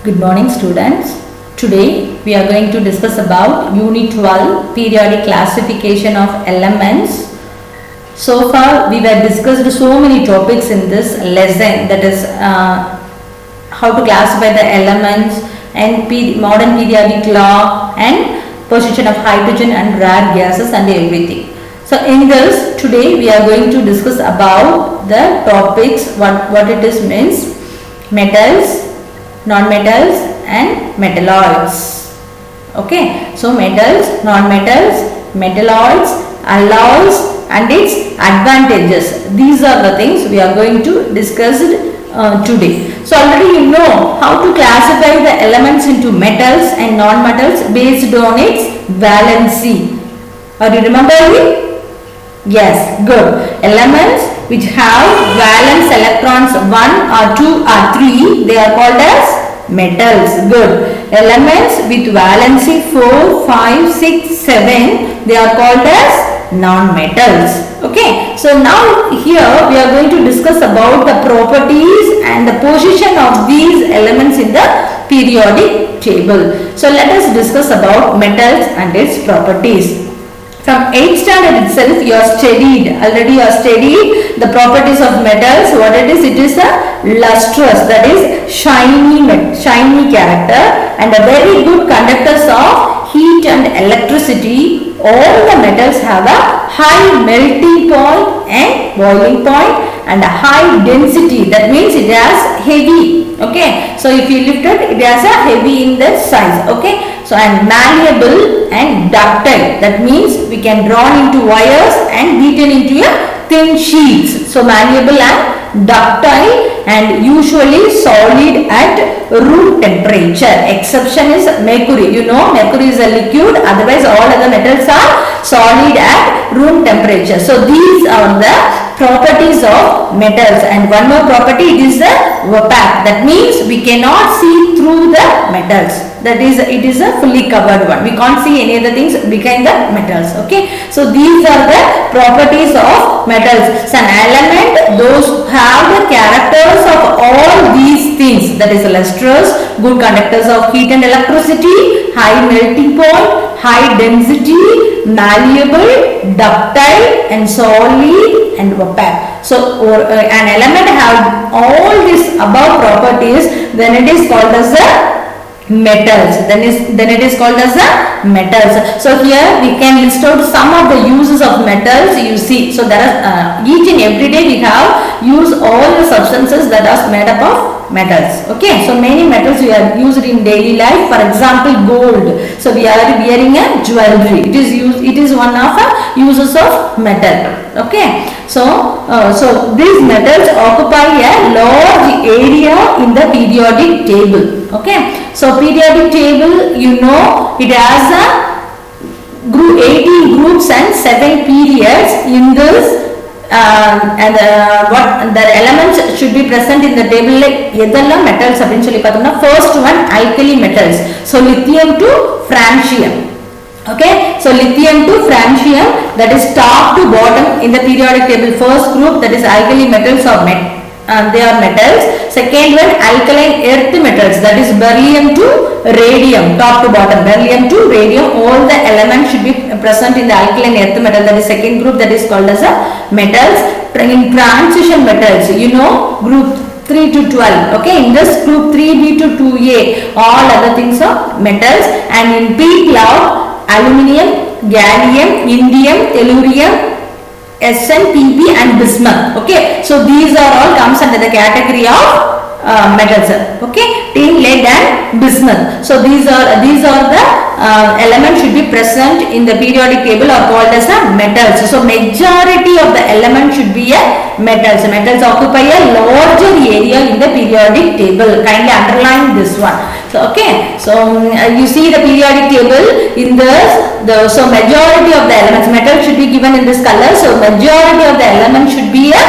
Good morning students. Today we are going to discuss about Unit 12 Periodic Classification of Elements. So far we have discussed so many topics in this lesson, that is how to classify the elements and modern periodic law and position of hydrogen and rare gases and everything. So in this today we are going to discuss about the topics, what it is means, metals, non-metals and metalloids. Okay, so metals, non-metals, metalloids, alloys and its advantages. These are the things we are going to discuss today. So already you know how to classify the elements into metals and non-metals based on its valency. Are you remembering? Yes, good. Elements which have valence electrons 1 or 2 or 3, they are called as metals. Good. Elements with valency 4, 5, 6, 7, they are called as non-metals. Okay. So now here we are going to discuss about the properties and the position of these elements in the periodic table. So let us discuss about metals and its properties. From 8th standard itself you are studied, already you are studied the properties of metals. What it is a lustrous, that is shiny character and a very good conductors of heat and electricity. All the metals have a high melting point and boiling point and a high density, that means it has heavy. Okay, so if you lift it, it has a heavy in the size. Okay, so and malleable and ductile, that means we can drawn into wires and beaten into a thin sheets. So malleable and ductile and usually solid at room temperature. Exception is mercury. You know mercury is a liquid, otherwise all other metals are solid at room temperature. So these are the properties of metals. And one more property, it is the opaque, that means we cannot see through the metals. That is, it is a fully covered one. We can't see any other things behind the metals. Okay, so these are the properties of metals. So an element, those have the characters of all these things, that is lustrous, good conductors of heat and electricity, high melting point, high density, malleable, ductile and solid and opaque. So an element have all these above properties, then it is called as a metals. Then it is called as a metals. So here we can list out some of the uses of metals. You see, so there are each and every day we have used all the substances that are made up of metals. Okay, so many metals we are used in daily life. For example, gold. So we are wearing a jewelry. It is one of the uses of metal. Okay, so these metals occupy a large area in the periodic table. Okay, so periodic table, you know, it has a 18 groups and 7 periods. In this what the elements should be present in the table, like metals eventually. First one, alkali metals. So lithium to francium. Okay, so lithium to francium, that is top to bottom in the periodic table. First group, that is alkali metals or they are metals. Second one, alkaline earth metals, that is beryllium to radium, top to bottom, beryllium to radium. All the elements should be present in the alkaline earth metal, that is second group, that is called as a metals. In transition metals, you know, group 3 to 12. Okay, in this group 3b to 2a, all other things are metals. And in p cloud, aluminium, gallium, indium, tellurium, Sn, Pp and bismuth. Okay, so these are all comes under the category of metals. Okay, tin, lead and bismuth. So these are the elements should be present in the periodic table are called as a metals. So majority of the elements should be a metals. Metals occupy a larger area in the periodic table. Kindly underline this one. So okay, so you see the periodic table in this, so majority of the elements, metal should be given in this color. So majority of the elements should be a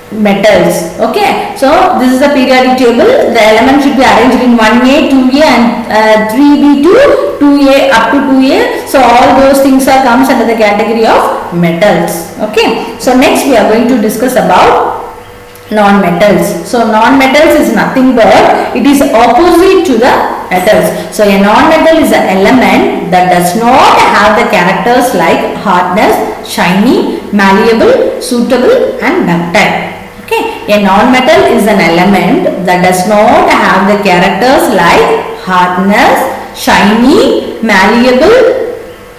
metals. Okay, so this is the periodic table. The elements should be arranged in 1a, 2a and 3b to 2a up to 2a. So all those things are comes under the category of metals. Okay, so next we are going to discuss about non-metals. So non-metals is nothing but it is opposite to the metals. So a non-metal is an element that does not have the characters like hardness, shiny, malleable, suitable and ductile. Okay, a non-metal is an element that does not have the characters like hardness, shiny, malleable,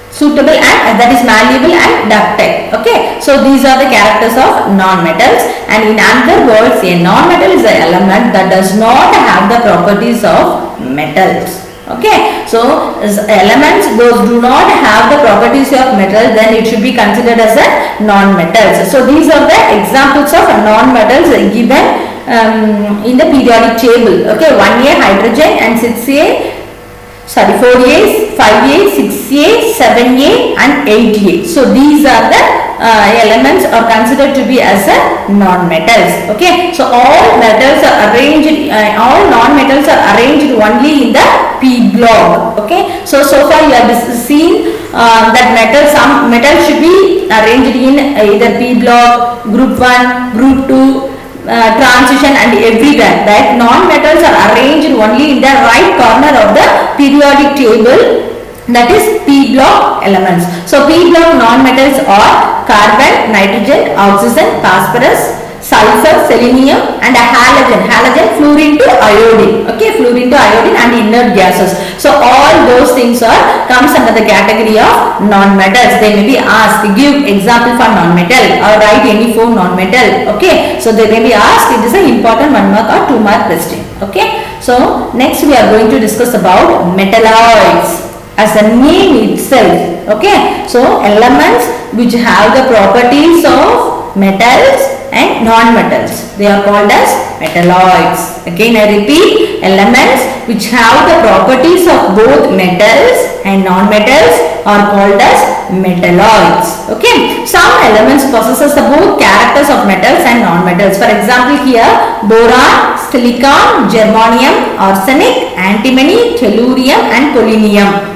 suitable and that is malleable and ductile. Okay, so these are the characters of non-metals, and in other words a non-metal is an element that does not have the properties of metals. Okay, so elements those do not have the properties of metal, then it should be considered as a non-metals. So these are the examples of non-metals given in the periodic table. Okay, 1A hydrogen and 6A 4A, 5A, 6A, 7A and 8A. So these are the elements are considered to be as a non-metals. Okay, so all metals are arranged, all non-metals are arranged only in the P block. Okay, so far you have seen that some metals should be arranged in either P block, group 1, group 2, transition and everywhere. That non-metals are arranged only in the right corner of the periodic table, that is P block elements. So P block non-metals are carbon, nitrogen, oxygen, phosphorus, sulfur, selenium and a halogen, fluorine to iodine. Okay, fluorine to iodine and inert gases. So all those things comes under the category of non-metals. They may be asked, give example for non-metal or write any for non-metal. Okay, so they may be asked. It is an important 1 mark or 2 mark question. Okay, so next we are going to discuss about metalloids as the name itself. Okay, so elements which have the properties of metals and non-metals, they are called as metalloids. Again I repeat, elements which have the properties of both metals and non-metals are called as metalloids. Okay, some elements possesses both characters of metals and non-metals. For example here, boron, silicon, germanium, arsenic, antimony, tellurium and polonium.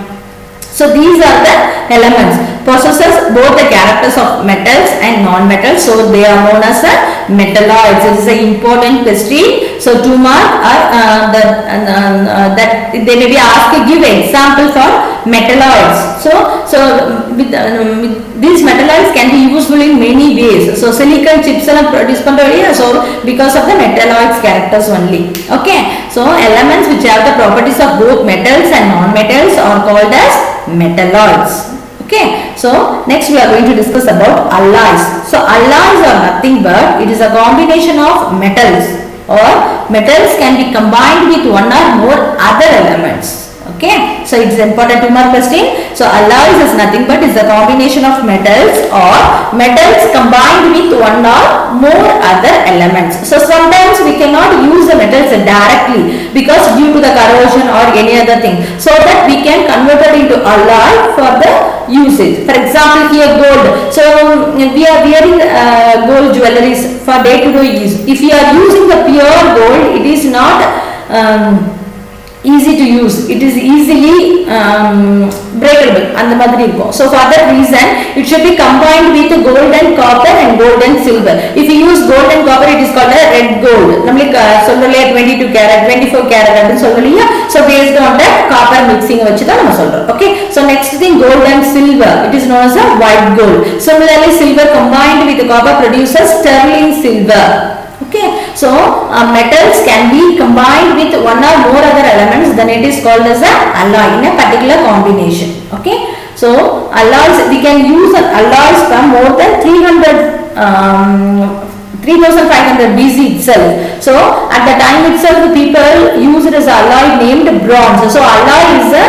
So these are the elements possesses both the characters of metals and non-metals, so they are known as metalloids. This is an important question. So 2 mark are that they may be asked to give example for metalloids. So with these metalloids can be useful in many ways. So silicon chips are produced so because of the metalloids characters only. Okay, so elements which have the properties of both metals and non-metals are called as metalloids. Okay, so next we are going to discuss about alloys. So alloys are nothing but it is a combination of metals, or metals can be combined with one or more other elements. Okay, so it's an important 2 mark question. So alloys is nothing but is a combination of metals or metals combined with one or more other elements. So sometimes we cannot use the metals directly because due to the corrosion or any other thing, so that we can convert it into alloy for the usage. For example here gold. So we are wearing gold jewelries for day-to-day use. If you are using the pure gold, it is not easy to use, it is easily breakable and the madri. So for that reason it should be combined with gold and copper and gold and silver. If you use gold and copper, it is called a red gold. Namely 22 karat 24 karat. So based on that copper mixing. Okay, so next thing, gold and silver, it is known as a white gold. Similarly silver combined with copper produces sterling silver. Okay, so metals can be combined with one or more other elements, then it is called as an alloy in a particular combination. Okay, so alloys, we can use alloys from more than 3500 BC itself. So at the time itself the people used it as alloy named bronze. So alloy is a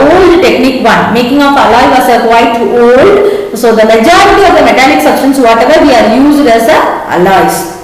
old technique one. Making of alloy was quite old. So the majority of the metallic substance whatever we are used as alloys.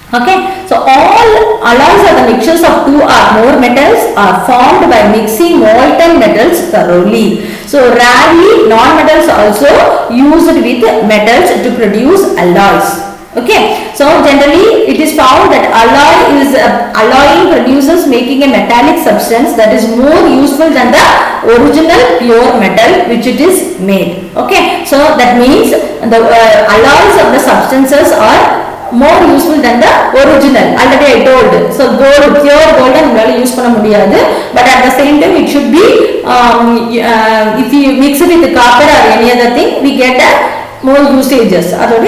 Okay, so all alloys are the mixtures of 2 or more metals are formed by mixing molten metals thoroughly. So rarely non-metals also used with metals to produce alloys. Okay, so generally it is found that alloying produces making a metallic substance that is more useful than the original pure metal which it is made. Okay, so that means the alloys of the substances are more useful than the original. Already I told. So gold, pure gold நம்மளால use பண்ண முடியாது. But at the same time it should be if you mix it with copper or any other thing, we get a more usages. அதோட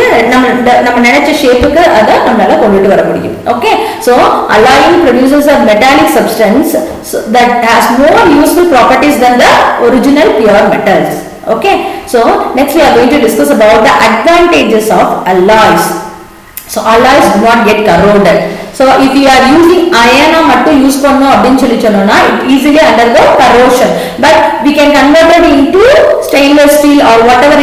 நம்ம நினைச்ச ஷேப்புக்கு அத நம்மளால கொண்டுட்டு வர முடியும். Okay, so alloying produces a metallic substance that has more useful properties than the original pure metals. Okay, so next we are going to discuss about the advantages of alloys. So alloys do not get corroded. So if you are using iron mattu use பண்ணோம் அப்படினு சொல்லி சொன்னோம்னா it easily undergo corrosion, but we can convert it into stainless steel or whatever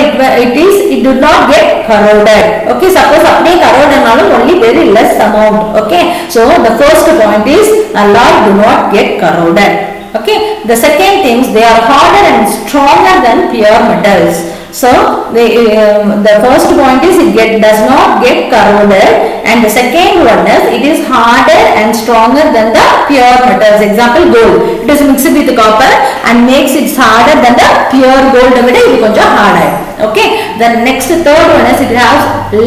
it is, it do not get corroded. Okay, suppose அப்படியே corrode ஆனாலும் only very less amount. Okay, so the first point is alloy do not get corroded. Okay, the second thing, they are harder and stronger than pure metals. So the first point is does not get corroded, and the second one is it is harder and stronger than the pure metals. Example, gold. It is mixed with copper and makes it harder than the pure gold. விட இது கொஞ்சம் harder. Okay, the next third one is it has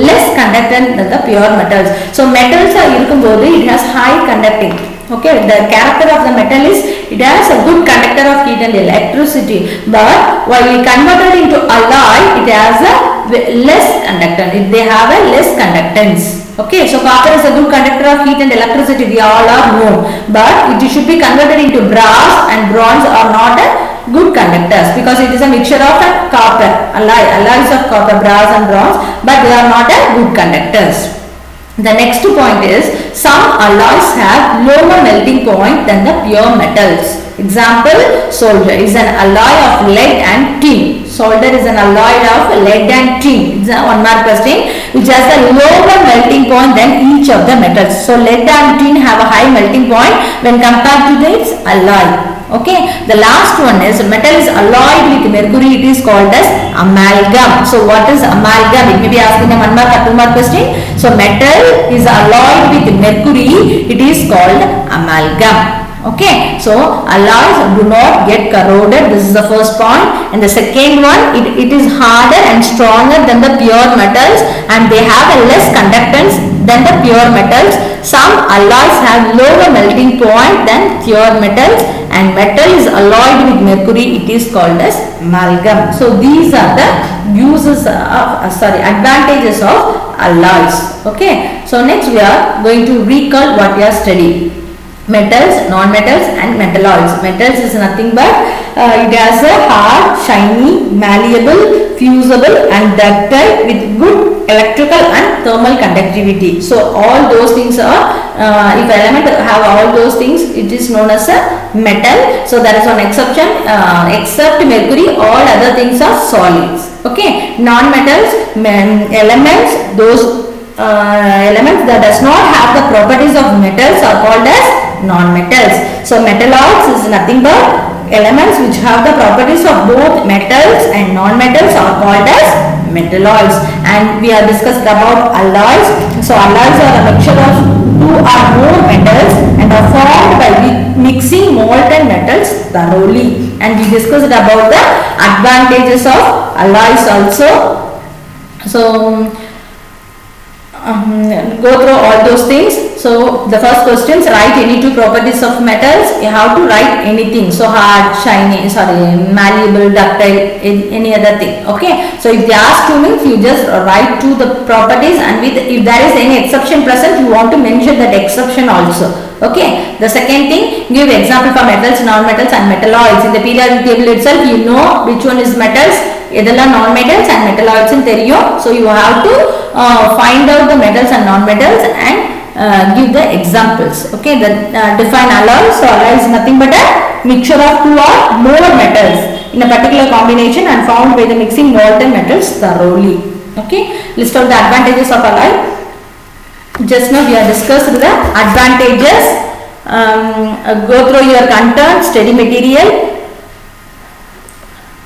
less conductance than the pure metals. So metals இருக்கும்போது it has high conducting. Okay, the character of the metal is it has a good conductor of heat and electricity, but while we convert it into alloy, it has a less conductance. They have a less conductance. Okay, so copper is a good conductor of heat and electricity, we all are known, but it should be converted into brass, and bronze are not a good conductors because it is a mixture of a copper, alloys of copper, brass and bronze, but they are not a good conductors. The next point is some alloys have lower melting point than the pure metals. Example, solder is an alloy of lead and tin. Solder is an alloy of lead and tin. It's a 1 mark question which has a lower melting point than each of the metals. So lead and tin have a high melting point when compared to this alloy. Okay, the last one is metal is alloyed with mercury, it is called as amalgam. So what is amalgam? It may be asking a 1 mark or 2 mark question. So metal is alloyed with mercury, it is called amalgam. Okay, so alloys do not get corroded. This is the first point. And the second one, it is harder and stronger than the pure metals, and they have a less conductance than the pure metals. Some alloys have lower melting point than pure metals, and metal is alloyed with mercury, it is called as amalgam. So these are the uses of advantages of alloys. Okay, so next we are going to recall what we are studying. Metals, non-metals and metalloids. Metals is nothing but it has a hard, shiny, malleable, fusible and ductile with good electrical and thermal conductivity. So all those things are if element have all those things, it is known as a metal. So there is one exception, except mercury, all other things are solids. Okay, non-metals, elements, those elements that does not have the properties of metals are called as non-metals. So metalloids is nothing but elements which have the properties of both metals and non-metals are called as metalloids. And we have discussed about alloys. So alloys are a mixture of 2 or more metals and are formed by mixing molten metals thoroughly. And we discussed about the advantages of alloys also. So go through all those things. So the first questions, write any 2 properties of metals. You have to write anything. So hard, shiny, malleable, ductile, any other thing. Okay, so if they ask you means you just write 2 the properties, and with if there is any exception present, you want to mention that exception also. Okay, the second thing, give example for metals, non-metals and metalloids. In the periodic table itself, you know which one is metals, இதெல்லாம் non-metals and metalloids தெரியும். So you have to find out the metals and non-metals and give the examples. Okay, define alloy. So alloy is nothing but a mixture of 2 or more metals in a particular combination and found by the mixing molten metals thoroughly. Okay, list out the advantages of alloy. Just now we have discussed the advantages. Go through your content, study material.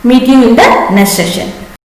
Meet you in the next session.